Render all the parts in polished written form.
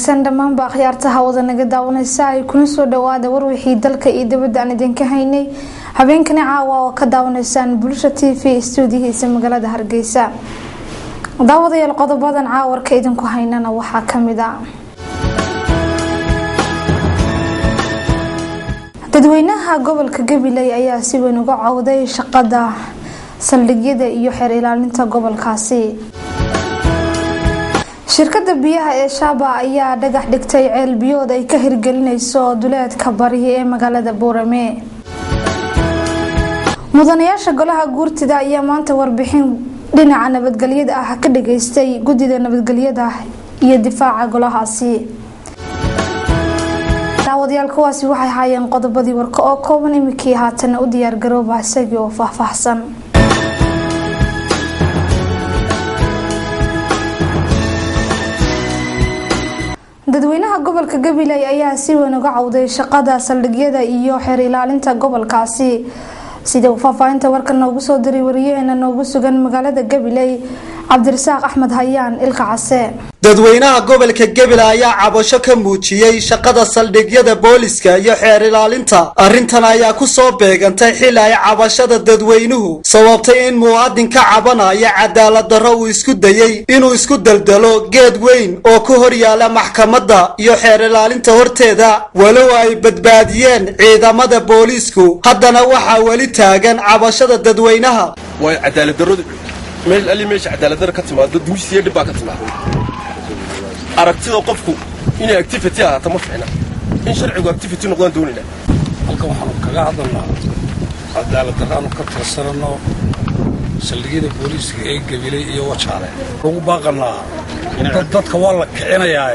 wanaagsan dhammaan baa khiyaartaha wada naga daawanaysa ay kuna soo dhawaada war wixii dalka iyo dibadda aan idinka haynay habeenkani caawa oo ka daawanaysaan Bulsho TV stuudiyihiisa magaalada Hargeysa. daawadayaal qodobadan caawarka idinku haynana waxaa kamid ah dadweynaha gobolka Gabiley ayaa si weyn uga cawday shaqada saldhigyada iyo xeer ilaalinta gobolkaasi. shirkadda biyaha ee Shaaba ayaa dhagax dhigtay ceel biyood ay ka hirgelinayso duleedka bari ee magaalada Boorame. mudanayaasha golaha guurtida ayaa maanta warbixin dhinaca nabadgelyada ah ka dhageystay gudida nabadgelyada iyo difaaca golahaasi. daawadayaal kuwaasi waxay hayeen qodobadii warka oo kooban imikii haatan u diyaar garooba isagii oo faahfaahsan. dadweynaha gobolka Gabiley ayaa si weyn uga cawday shaqada saldhigyada iyo xeer ilaalinta gobolkaasi sida uu faafahinta warkan noogu soo diray wariyeena noogu sugan magaalada Gabiley Cabdirasaaq Axmed Hayaan ilka case. dadweynaha gobolka Gabiley ayaa cabasho ka muujiyay shaqada saldhigyada booliska iyo xeer ilaalinta. arrintan ayaa ku soo beegantay xil ay cabashada dadweynuhu sababtay in muwaadinka cabanaya cadaalad darro uu isku dayay inuu isku daldalo geed weyn oo ku hor yaala maxkamadda iyo xeer ilaalinta horteeda walow ay badbaadiyeen ciidamada boolisku haddana waxa wali taagan cabashada dadweynaha. way cadaalad darro meel ali meesha cadaalad darro ka timaado dumisiyay dhib baa ka timaado aragtida qofku inay activity ahaato ma fiicna in sharcigu activity noqdaan doonina halka waxaan kaga hadalnaa cadaalad darro ka tirsanano saldhigyada booliska ee Gabiley iyo Wajaale ugu baaqanaa dadka waa la kicinayaa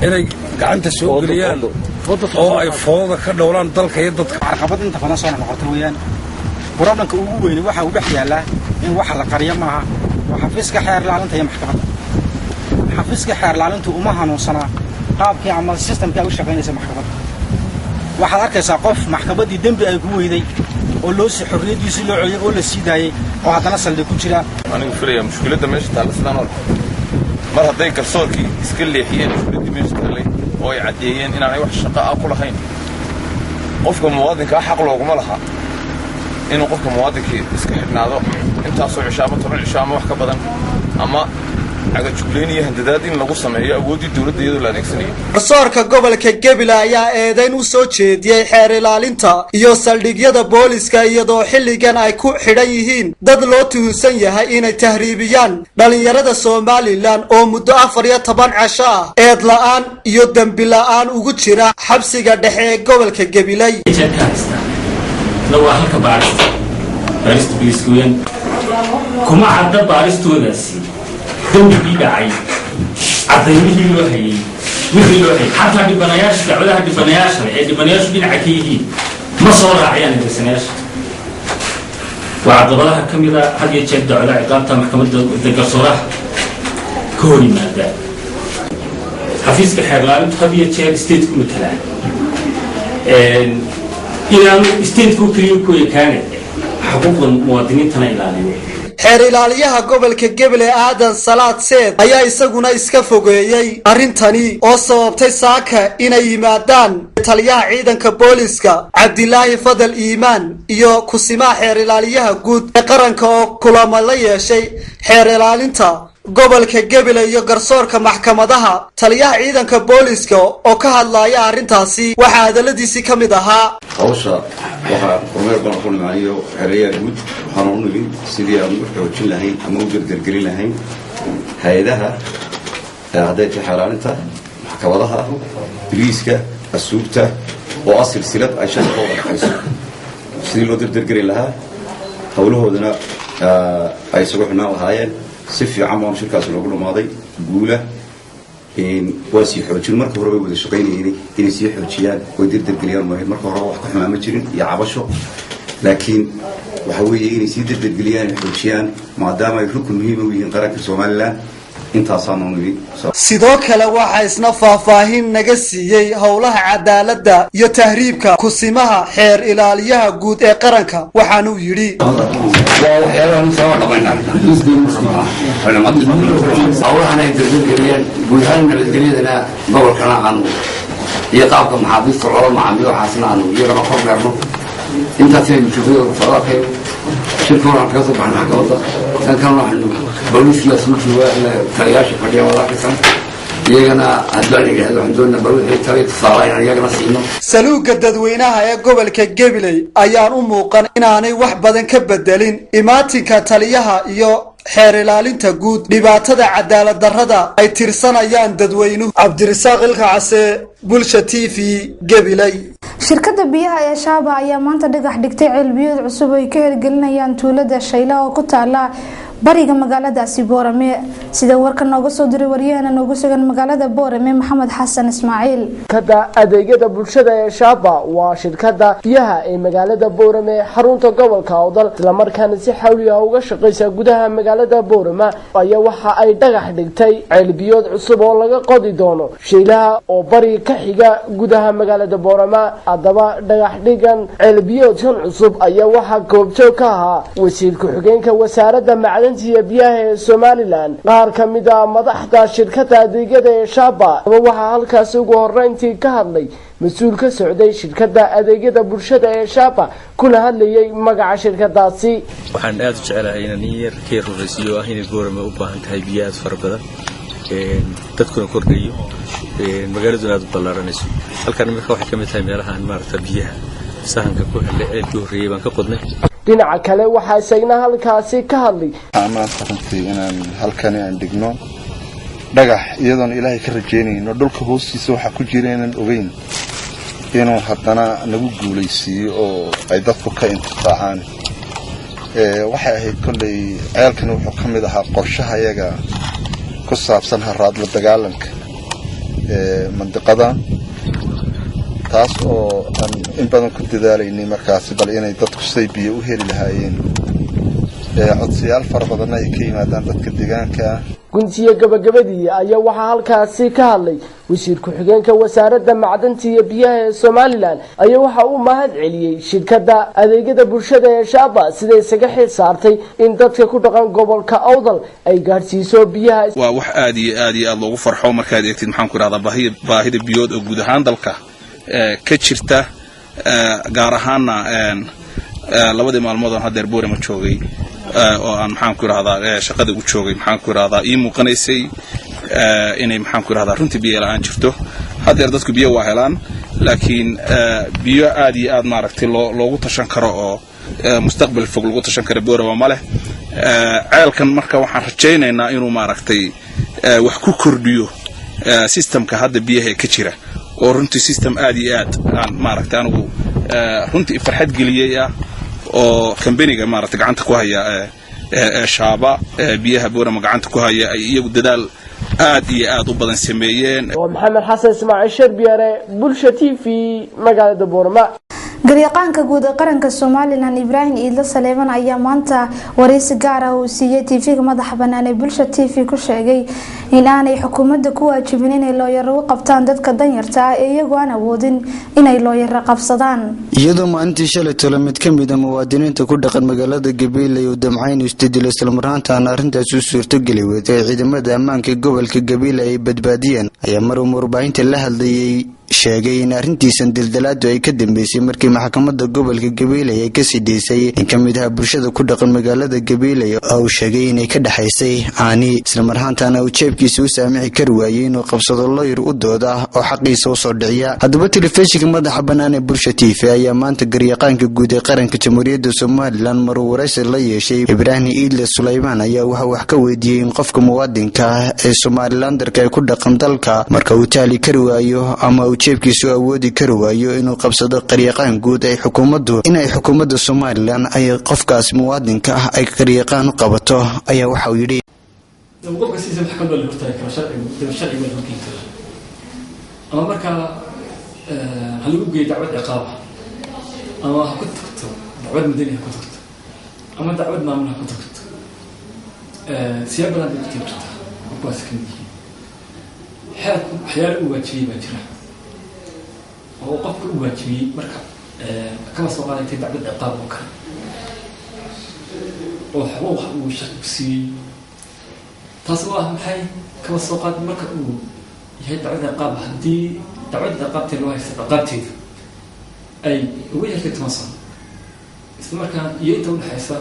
inay gacanta soo geliyaan oo ay fooda ka dhowlaan dalka iyo dadka caqabad inta badan soo noqotay weeyaan problemka ugu weyn waxa uu dhex yaala in waxa la qariyo maaha waxa fiiska xeer ilaalinta iyo maxkamadda xafiiska xeer ilaalintu uma hanuunsana qaabkii ama systemka u shaqeynaysa maxkamadda waxa arkaysaa qof maxkamaddii dambi ay ku weyday oo loo si xorriyadiisa loo celiyay oo la siidaayay oo haddana saldhig ku jira anigu filayaa mushkiladda meesha taala sidaan oo mar hadday garsoorkii iska leexiyeen mushkiladii meesha taalay oo ay cadeeyeen inaanay wax shaqo ah ku lahayn qofka muwaadinka xaq looguma laha inuu qofka muwaadinka iska xidhnaado intaasoo cishaabo 10 cishaamo wax ka badan ama aga jugleeniyo handadaad in lagu sameeyo awoodii dawladda iyadoo la adeegsanayo. garsoorka gobolka Gabiley ayaa eedayn u soo jeediyay xeer ilaalinta iyo saldhigyada booliska iyadoo xilligan ay ku xidhan yihiin dad loo tuhunsan yahay inay tahriibiyaan dhalinyarada Soomaaliland oo muddo 14 casho ah eed la'aan iyo dambi la'aan ugu jira xabsiga dhexe ee gobolka Gabiley. لو halka baaristu biiskuwen kuma cadda baaristoodaasi dambi dhacay cadaymihii loo hayay wixii loo hayay xataa dhibanayaasha dacwadaha dhibanayaasha dhinaca ka yihiin ma soo raacayaan dhisanayaasha وعقبالها كميدا هذه الشيء دعوة عقابتها محكمة القصورة كوني ماذا حفيز كحيرلان هذه الشيء استيت كمثلا إلى استيت كوكريوكو كانت حقوق المواطنين تنايلانية xeer ilaaliyaha gobolka Gabiley Aadan Salaad Seed ayaa isaguna iska fogeeyay arintani oo sababtay saaka inay yimaadaan taliyaha ciidanka booliska Cabdilaahi Fadal Iimaan iyo kusimaha xeer ilaaliyaha guud ee qaranka oo kulamo la yeeshay xeer ilaalinta gobolka Gabiley iyo garsoorka maxkamadaha. taliyaha ciidanka booliska oo ka hadlaya arintaasi waxa hadaladiisi kamid ahaa hawsha waxa kormeer baan ku nimaayo xereeyaha guud waxaan u nimi sidii aan u xoojin lahayn ama u gargargelin lahayn hay'adaha hadday xeeraalinta maxkamadaha booliska asluubta oo silsilad ay shaqo hayso sidii loo gargargelin lahaa hawlahoodana ay soo xunaan lahaayeen si fiican baan shirkaas loogu dhamaaday guula waa sii xoojin marka hore way wada shaqeynayeen inay sii xoojiyaan way dirdirgeliyaan marka hore wax ka xumaan ma jirin iyo cabasho laakiin waxa weeye inay sii dirdirgeliyaan xoojiyaan maadaama ay rukun muhiim u yihiin qaranka Soomaaliland intaasaanu nigi sidoo kale waxaa isna faahfaahin naga siiyey howlaha cadaaladda iyo tahriibka kusimaha xeer ilaaliyaha guud ee qaranka waxaanuu yidhi howlahanay dardargeliyeen guud ahaan nabadgelyadana gobolkana aanu iyo qaabka maxaabiista loola macaamiyo waxaasna aanu iyagana kor meerno intaasaynu joogada fadaakay shirkooda aan kaga soo baxnay maxkamadda kan kalena waxaanu booliiskiyaa soo jooga taliyaasha fadhiya wadaarkisan iyagana haddaan idhaahdo waxaan doonaa bal wixii taliya tusaale inaan iyagana siino saluuga dadweynaha ee gobolka Gabiley ayaan u muuqan inaanay wax badan ka bedelin imaatinka taliyaha iyo xeer ilaalinta guud dhibaatada cadaalad darrada ay tirsanayaan dadweynuhu Cabdirasaaq Ilkaase Bulsha TV Gabiley shirkadda biyaha ee Shaaba ayaa maanta dhagax dhigtay cilmiyeed cusub oo ay ka hirgelinayaan tuulada Shayla oo ku taala bariga magaalada Boorame sida warka nooga soo diray wariyahana nooga sugan magaalada Boorame Maxamed Xasan Ismaaciil kada adeegyada bulshada ee Shaaba waa shirkadda biyaha ee magaalada Boorame xarunta gobolka Awdal isla markaana si xawli ah uga shaqeysa gudaha magaalada Boorame ayaa waxa ay dhagax dhigtay cilmiyeed cusub oo laga qodi doono Shayla oo bari ka xiga gudaha magaalada Boorame adaba dhagax dhigan cilmiyeedkan cusub ayaa waxa goobjoog ka ahaa wasiir ku-xigeenka wasaaradda macdanta biyaha ee Somaliland qaar kamid ah madaxda shirkadda adeegyada ee Shaaba waxa halkaas ugu horeyntii ka hadlay mas'uul ka socday shirkadda adeegyada bulshada ee Shaaba kuna hadlayay magaca shirkadaasi waxaan aad u jecelahay inaan yar ka rumaysiyo ah in Boorame u baahan tahay biyo fara badan dadkuna kordhiyo magaaladuna aad u ballaaranayso halkan marka waxa kamid tahay meelaha aan maarta biyaha sahanka ku helay ee horeeyay baan ka qodnay dhinaca kale waxa isagna halkaasi ka hadlay ama runtii inaan halkan aan dhigno dhagax iyadoon ilaahay ka rajeynayno dhulka hoostiisa waxa ku jira inaan ogeyn inuu haddana nagu guuleysiyo oo ay dadku ka intifaacaan waxay ahayd kolley ceelkan wuxuu ka mid ahaa qorshaha iyaga ku saabsan haraad la dagaalanka mandiqada taas oo aan in badan ku dadaalaynay markaas bal inay dadku say biyo u heli lahaayeen codsiyaal fara badan ay ka yimaadaan dadka deegaanka guntiga gabagabadii ayaa waxa halkaasi ka hadlay wasiir ku-xigeenka wasaaradda macdanta iyo biyaha ee Somaliland ayaa waxa uu mahad celiyay shirkadda adeegyada bulshada ee Shaaba sida isaga xisaartay in dadka ku dhaqan gobolka Awdal ay gaarsiiso biyaha waa wax aad iyo aad loogu farxo markaad eegtid maxaan ku raahdaa baahida biyood oo guud ahaan dalka ka jirta gaar ahaanna labadii maalmood oo hadeer Boorama joogay oo aan maxaan ku raahdaa shaqada u joogay maxaan ku raahdaa ii muuqanaysay inay maxaan ku raahdaa runtii biyo la'aan jirto hadeer dadku biyo waa helaan laakiin biyo aad iyo aad maaragtay loogu tashan karo oo mustaqbal fog lagu tashan karo Boorama ma leh ceelkan marka waxaan rajaynaynaa inuu maaragtay wax ku kordhiyo systemka hadda biyaha ka jira oo runtii system aad iyo aad aan maaragtay anigu runtii farxad geliyay ah oo company-ga maaragtay gacanta ku haya Shaaba biyaha Boorama gacanta ku haya ay iyagu dadaal aad iyo aad u badan sameeyeen Maxamed Xasan Ismaaciil Sharbiyare Bulsha TV magaalada Boorama garyaqaanka guud ee qaranka Somaliland Ibrahim Idla Saleeman ayaa maanta wareysi gaar ah oo siiyay TV-ga madaxa bannaan ee Bulsha TV ku sheegay in aanay xukuumadda ku waajibin inay looyar u qabtaan dadka danyarta ah ee iyagu aan awoodin inay looyar qabsadaan iyadoo maalintii shalay tolo mid ka mid ah muwaadiniinta ku dhaqan magaalada Gabiley oo damcayn istidil isla markaana arrintaas u suurtagelay waday ciidamada ammaanka gobolka Gabiley ay badbaadiyeen ayaa mar warbaahinta la hadlayay sheegay in arrintiisan dildalaadu ay ka dambeysay markii maxkamadda gobolka Gabiley ay ka sideysay in kamid ah bulshada ku dhaqan magaalada Gabiley oo sheegay inay ka dhaxaysay aani isla markaana uu jeebkiisa u saamixi kar waayay inuu qabsado lawyer u dooda oo xaqiisa u soo dhiciya hadaba telefishinka madaxa bannaan ee Bulsha TV ayaa maanta garyaqaanka guud ee qaranka Jamhuuriyadda Somaliland maruu wareysi la yeeshay Ibrahim Idle Suleyman ayaa wax ka weydiiyay in qofka muwaadinka ee Somalilandarka ay ku dhaqan dalka marka uu taali kar waayo ama jeebkiisu awoodi kar waayo inuu qabsado qaryaqaan guud ay xukuumadda Somaliland ay qofkaas muwaadinka ah ay qaryaqaan u qabato ayaa waxa uu yiri qofka si maxkamadda loo taay kara sharci ma lagu keenay ama marka hal ugu geey dacwad ciqaab ama ha ku tagto dacwad madani ha ku tagto ama dacwad maamul ha ku tagto siyaabada ku tagto kuwaas ka mid yihiin xeerku waxyaalo u waajibiyey baa jira oo qofka u waajibiyey marka kama soo qaadatay dacwad ciqaab oo kale oo xuquuq uu shaqo siiyey taas waa maxay kama soo qaad marka uu yahay dacwad ciqaab haddii dacwad ciqaabtee loo haysta ciqaabteedu ay ugu yartay 10 sano isla markaa iyo inta udhexaysa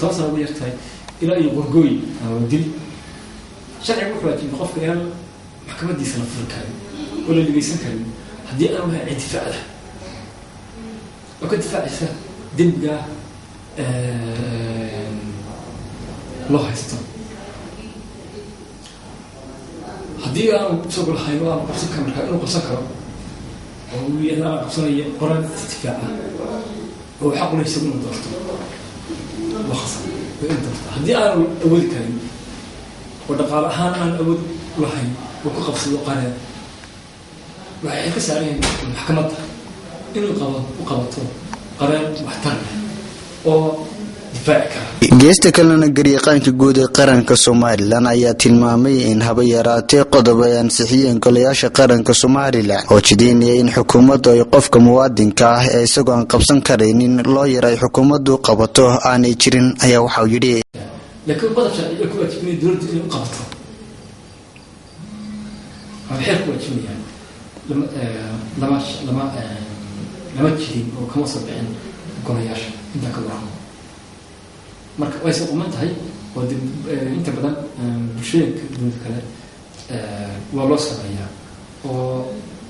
10 sano ugu yartahay ilaa iyo gorgooy ama dil sharciga wuxuu waajibiyey qofka inaan maxkamadiisa la furi karin oo la dhegeysan karin haddii aan wahay cid difaac leh oo ka difaacaysa dembiga loo haysto haddii aan soo golahayn oo aan qabsan karo markaa inuu qabsan karo oo uu yadaan qabsanaya qoran istifaaca oo xaq u leeyahay inuu doorto waa khasab haddii aan awoodi karin oo dhaqaale ahaan aan awood lahayn oo ku qabsado qareen waxay ka saareen maxkamadda inuu qabato qareen waxtar leh oo geesta kalena garyaqaanka guud ee qaranka Soomaaliland ayaa tilmaamay in haba yaraatee qodob ay ansixiyeen golayaasha qaranka Soomaaliland oo jideynaya in xukuumaddu ay qofka muwaadinka ah ee isagoo aan qabsan karaynin loo yaray xukuumaddu qabato aanay jirin ayaa waxa uu yidhi laakiin qodob sharci ku waajibinay dowladda inay qabato xeer ku waajibinayaan lama jirin oo kama soo bixin golayaasha inta ka waran marka way soo quman tahay oo inta badan bulshooyinka dowladda kale waa loo sameeyaa oo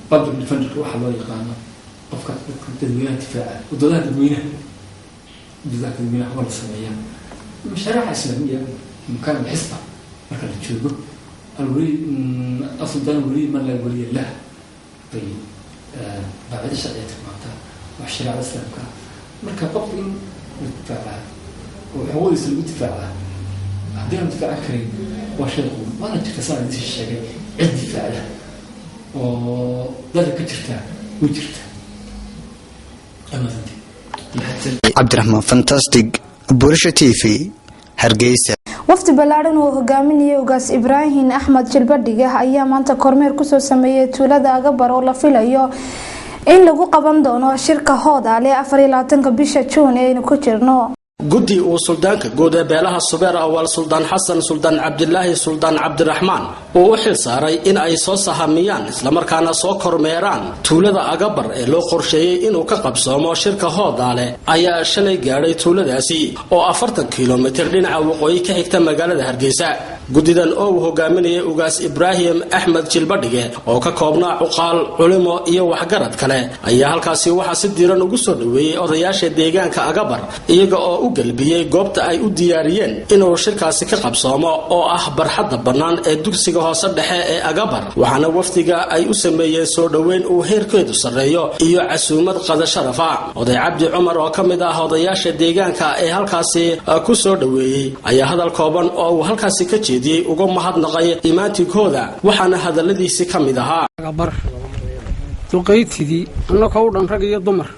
public defender waxa loo yaqaano qofka dadweynaha difaaca wadoodaha dadweynaha waa la sameeyaa mashaariica islaamiya مكان الحصة مركز الشوبه الولي أصل ده الولي ما لا ولي له طيب بعد الشرعية معناتها والشريعة الإسلامية مركز قبل الدفاع وحول يسلم الدفاع عندنا دفاع كريم وشيء وانا تكسر هذه الشيء عند دفاع له وذلك كترته وجرته عبد الرحمن فانتاستيك بورشة تيفي هرقيسة wafdi ballaaran oo hogaaminayay ugaas Ibrahim Axmed Jilbadhiga ayaa maanta kormeer ku soo sameeyay tuulada Agabar oo la filayo in lagu qaban doono shirka Hoodaale 24 bisha June ee ku jirno guddi uu suldaanka guud ee beelaha Subeer awal Suldaan Xasan Suldaan Cabdillaahi Suldaan Cabdiraxmaan oo u xil saaray in ay soo sahamiyaan isla markaana soo kormeeraan tuulada Agabar ee loo qorsheeyay inuu ka qabsoomo shirka Hoodaale ayaa shalay gaaray tuuladaasi oo 40 kiiloomitir dhinaca waqooyi ka xigta magaalada Hargeysa guddidan oo uu hogaaminayay ugaas Ibrahim Axmed Jilbadhige oo ka koobnaa uqaal culimo iyo waxgarad kale ayaa halkaasi waxa si diiran ugu soo dhaweeyay odayaasha deegaanka Agabar iyaga oo u galbiyay goobta ay u diyaariyeen inuu shirkaasi ka qabsoomo oo ah barxadda bannaan ee dugsiga hoose dhexe ee Agabar waxaana wafdiga ay u sameeyeen soo dhaweyn uu heerkeedu sareeyo iyo casuumad qada sharafa oday Cabdi Cumar oo kamid ah odayaasha deegaanka ee halkaasi ku soo dhaweeyay ayaa hadal kooban oo uu halkaasi ka jeediyay uga mahadnaqay imaantigooda waxaana hadaladiisi kamid ahaa Agabar duqeydii annagoo dhan rag iyo dumar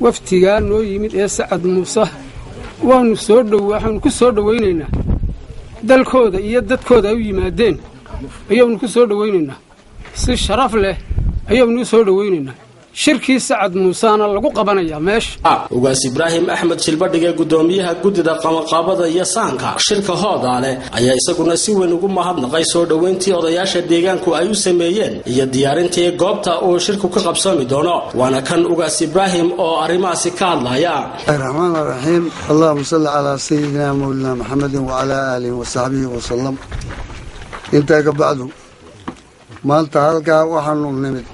waftiga noo yimid ee Sacad Muuse waanu ku soo dhaweynaynaa dalkooda iyo dadkooda ay u yimaadeen ayaanu ku soo dhaweynaynaa si sharaf leh ayaanu soo dhaweynaynaa shirkii Sacad Muusana lagu qabanaya meesha ugaas Ibrahim Axmed Jilbadhige gudoomiyaha guddida qabanqaabada iyo saanka shirka Hoodaale ayaa isaguna si weyn ugu mahadnaqay soo dhaweyntii odayaasha deegaanku ay u sameeyeen iyo diyaarintii goobta uu shirku ka qabsoomi doono waana kan ugaas Ibrahim oo arimaasi ka hadlaya الرحمن الرحيم اللهم صل على سيدنا مولانا محمد وعلى آله وصحبه وسلم انت بعده مالتا halka waxaanu nimid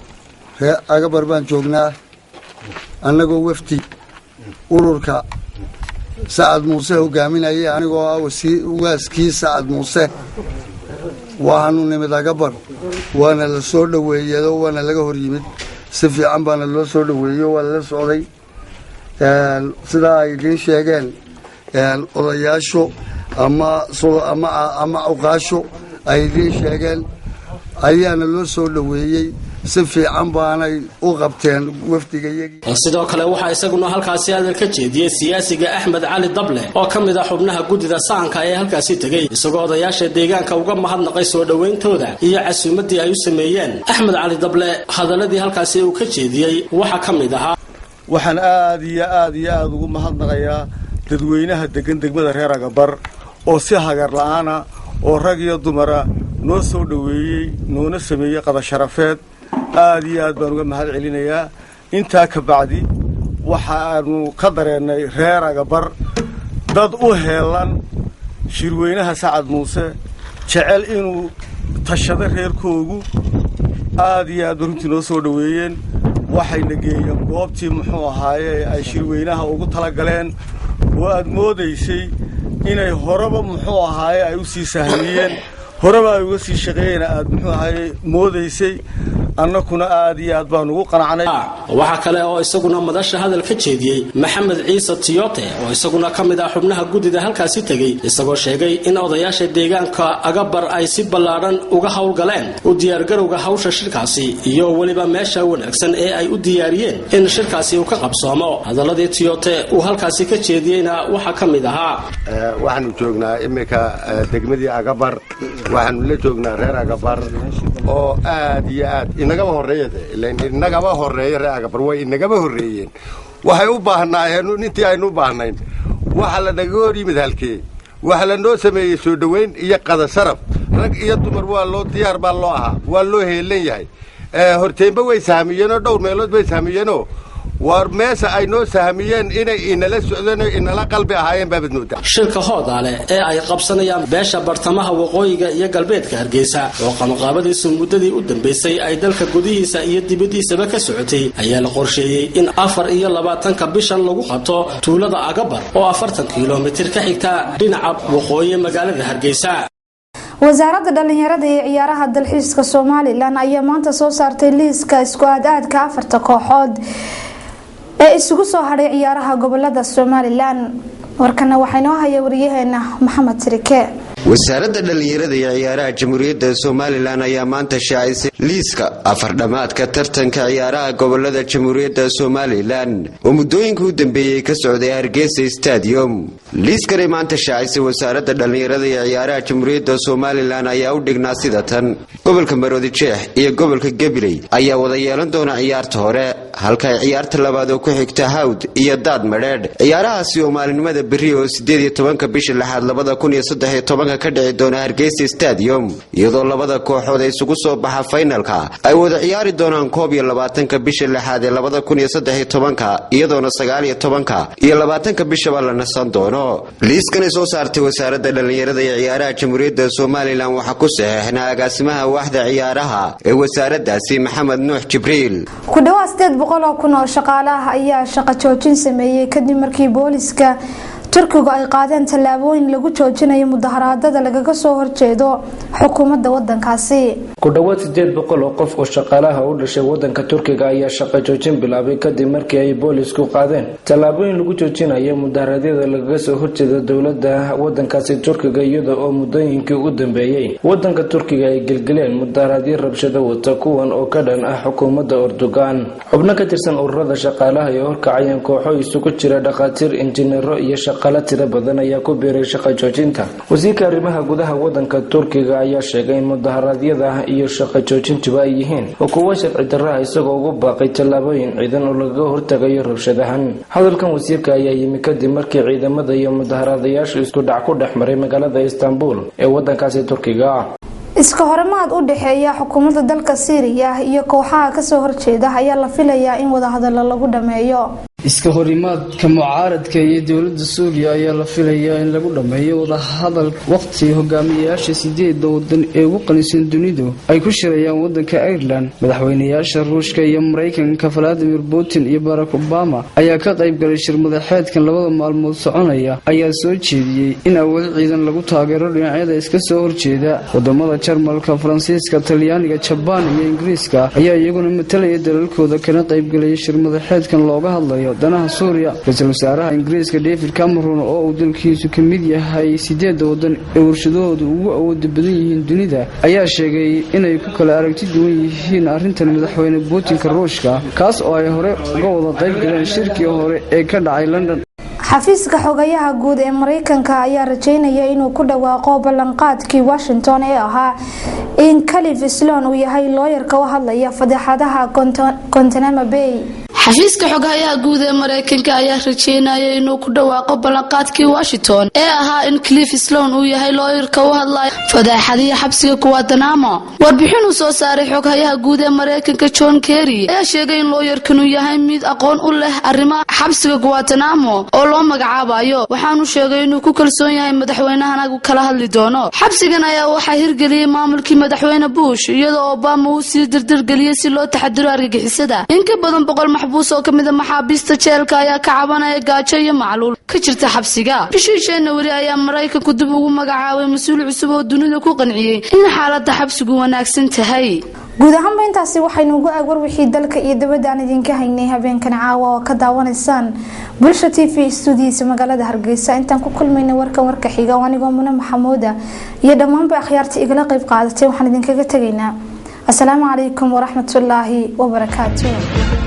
Agabar baan joognaa annagoo wafti ururka Sacad Muuse hogaaminayay anigoo ah ugaaskii Sacad Muuse waxaanu nimid Agabar waana la soo dhaweeyay waana laga hor yimid si fiican baana loo soo dhaweeyo waa la socday sida ay idin sheegeen odayaashu ama uqaasho ay idin sheegeen ayaana loo soo dhaweeyay si fiican baanay u qabteen wafdigayagii. sidoo kale waxaa isaguna halkaasi hadal ka jeediyey siyaasiga Axmed Cali Dable oo ka mid ah xubnaha gudida saanka ee halkaasi tagay isagoo odayaasha deegaanka uga mahadnaqay soo dhaweyntooda iyo casuumadii ay u sameeyeen. Axmed Cali Dable hadaladii halkaasi uu ka jeediyey waxa ka mid ahaa waxaan aad iyo aad ugu mahadnaqayaa dadweynaha degan degmada reer Agabar oo si hagar la'aana oo rag iyo dumara noo soo dhaweeyay noona sameeyay qada sharafeed aad iyo aad baan uga mahad celinayaa. intaa ka bacdi waxaanu ka dareenay reer Agabar dad u heelan shirweynaha Sacad Muuse jecel inuu tashado reerkoogu aad iyo aad runtii noo soo dhaweeyeen. waxay nageeyeen goobtii muxuu ahaaye ay shirweynaha ugu tala galeen oo aad moodaysay inay horaba muxuu ahaaye ay u sii sahliyeen horaba ay uga sii shaqeeyeen aad muxuu ahaaye moodaysay annakuna aad iyo aad baan ugu qanacnay. waxa kale oo isaguna madasha hadal ka jeediyey Maxamed Ciise Tiyote oo isaguna ka mid ah xubnaha gudida halkaasi tagay isagoo sheegay in odayaasha deegaanka Agabar ay si ballaaran uga hawlgaleen u diyaar garowga hawsha shirkaasi iyo waliba meesha wanaagsan ee ay u diyaariyeen in shirkaasi uu ka qabsoomo. hadaladii Tiyote uu halkaasi ka jeediyeyna waxa ka mid ahaa waxaanu joognaa imika degmadii Agabar waxaanu la joognaa reer Agabar oo aad iyo aad inagaba horeeyay reer Agabar way inagaba horeeyeen waxay u baahnaayeen intii aynu u baahnayn waxa la naga hor yimid halkee waxa la noo sameeyay soo dhaweyn iyo qada sharaf rag iyo dumar waa loo diyaar baa loo ahaa waa loo heelan yahay horteemba way sahamiyeen dhowr meelood bay sahamiyeen war meesha ay noo sahamiyeen inay inala socdeen inala qalbi ahaayeen baabadnooda. shirka Hoodaale ee ay qabsanayaan beesha bartamaha waqooyiga iyo galbeedka Hargeysa oo qabanqaabadiisu muddadii u dambeysay ay dalka gudihiisa iyo dibadiisaba ka socotay ayaa la qorsheeyay in 24 bishan lagu qabto tuulada Agabar oo 40 kiiloomitir ka xigta dhinaca waqooyi magaalada Hargeysa. wasaaradda dhalinyarada iyo ciyaaraha dalxiiska Soomaaliland ayaa maanta soo saartay liiska isku aadka 4 kooxood ee isugu soo haray ciyaaraha gobolada Soomaaliland. warkana waxay noo hayay wariyaheena Maxamed Tirike. wasaaradda dhalinyarada iyo ciyaaraha Jamhuuriyadda Soomaaliland ayaa maanta shaacisay liiska afardhamaadka tartanka ciyaaraha gobolada Jamhuuriyadda Soomaaliland oo muddooyinka u dambeeyay ka socday Hargeysa Stadium. liiskani maanta shaacisay wasaaradda dhalinyarada iyo ciyaaraha Jamhuuriyadda Soomaaliland ayaa u dhignaa sida tan: gobolka Maroodi Jeex iyo gobolka Gabiley ayaa wada yeelan doona ciyaarta hore halka ciyaarta labaad oo ku xigta Hawd iyo Daad Madheedh. ciyaarahaasi oo maalinimada berri oo 18 bisha 6 2013 ka dhici doona Hargeysa Stadium iyadoo labada kooxood ay isugu soo baxa finalka ay wada ciyaari doonaan 21 bisha 6 2013 iyadoona 19 iyo 20 bisha la nasan doono. liiskan ay soo saartay wasaaradda dhalinyarada iyo ciyaaraha Jamhuuriyadda Soomaaliland waxa ku saxeexnaa agaasimaha waaxda ciyaaraha ee wasaaraddaasi Maxamed Nuux Jibriil. ku dhawaad 800 kun oo shaqaalaha ayaa shaqo joojin sameeyay kadib markii booliska Turkiga ay qaadeen tallaabooyin lagu joojinayo mudaharaadada lagaga soo horjeedo xukuumadda wadankaasi. ku dhawaad 800 oo qof oo shaqaalaha u dhashay wadanka Turkiga ayaa shaqo joojin bilaabay kadib markii ay boolisku qaadeen tallaabooyin lagu joojinayo mudaharaadada lagaga soo horjeedo dawladda wadankaasi Turkiga iyadoo oo muddooyinkii u dambeeyay wadanka Turkiga ay gelgeleen mudaharaadyo rabshado wata kuwan oo ka dhan ah xukuumadda Erdogan. xubno ka tirsan ururada shaqaalaha ee horkacayeen kooxo isugu jira dhaqaatiir, injineero iyo shaqaale tiro badan ayaa ku biiray shaqo joojinta. wasiirka arrimaha gudaha wadanka Turkiga ayaa sheegay in mudaharaadyada iyo shaqo joojintuba ay yihiin kuwa sharci darro ah isagoo ugu baaqay tallaabooyin ciidan oo laga hortagayo rabshadahan. hadalkan wasiirka ayaa yimi kadib markii ciidamada iyo mudaharaadayaashu isku dhac ku dhex maray magaalada Istanbul ee wadankaasi Turkiga. iska hormaad u dhaxeeya xukuumadda dalka Syria iyo kooxaha ka soo horjeeda ayaa la filayaa in wada hadal lagu dhameeyo. iska horimaadka mucaaradka iyo dawladda Suuriya ayaa la filayaa in lagu dhameeyo wada hadal waqti hogaamiyayaasha 8 wadan ee ugu qanisan dunidu ay ku shirayaan wadanka Ireland. madaxweynayaasha Ruushka iyo Mareykanka Vladimir Putin iyo Barack Obama ayaa ka qayb galay shir madaxeedkan labada maalmood soconaya ayaa soo jeediyay in awood ciidan lagu taageero dhinacyada iska soo horjeeda. wadamada Jarmalka, Faransiiska, Talyaaniga, Japan iyo Ingiriiska ayaa iyaguna matalaya dalalkooda kana qayb galay shir madaxeedkan looga hadlayo ilaalinayo danaha Suuriya. Ra'iisul wasaaraha Ingiriiska David Cameron oo uu dalkiisu ka mid yahay 8 wadan ee warshadoodu ugu awood badan yihiin dunida ayaa sheegay inay ku kala aragti duwan yihiin arrintan madaxweyne Putin ka Ruushka kaas oo ay hore uga wada qayb galeen shirkii hore ee ka dhacay London. xafiiska xogayaha guud ee Mareykanka ayaa rajaynaya inuu ku dhawaaqo ballanqaadkii Washington ee ahaa in Clive Sloan uu yahay lawyer-ka u hadlaya fadeexadaha Guantanamo Bay. xafiiska xogayaha guud ee Mareykanka ayaa rajaynaya inuu ku dhawaaqo ballanqaadkii Washington ee ahaa in Clive Sloan uu yahay lawyer-ka u hadlaya fadeexadaha xabsiga Guantanamo. warbixin uu soo saaray xogayaha guud ee Mareykanka John Kerry ayaa sheegay in lawyer-kan uu yahay mid aqoon u leh arrimaha xabsiga Guantanamo oo loo magacaabayo. waxaanu sheegay inuu ku kalsoon yahay madaxweynahan uu kala hadli doono. xabsigan ayaa waxa hirgeliyay maamulkii madaxweyne Bush iyadoo Obama uu sii dirdirgeliyay si loo taxadiro argagixisada. in ka badan 100 maxbuus oo kamid ah maxaabiista jeelka ayaa ka cabanaya gaajo iyo macluul ka jirta xabsiga. bishii January ayaa Mareykanku dib ugu magacaabay mas'uul cusub oo dunida ku qanciyay in xaaladda xabsigu wanaagsan tahay. guud ahaan intaasi waxaynu ugu agwar wixii dalka iyo dibadda aan idinka haynay habeenkan caawa oo ka daawanaysaan Bulsha TV studios magaalada Hargeysa. intaan ku kulmayna warka xiga anigoo Muna Maxamuuda iyo dhammaan akhyaarta igala qayb qaadatay waxaan idinkaga tagaynaa. Assalaamu calaykum wa rahmatullaahi wa barakaatuh.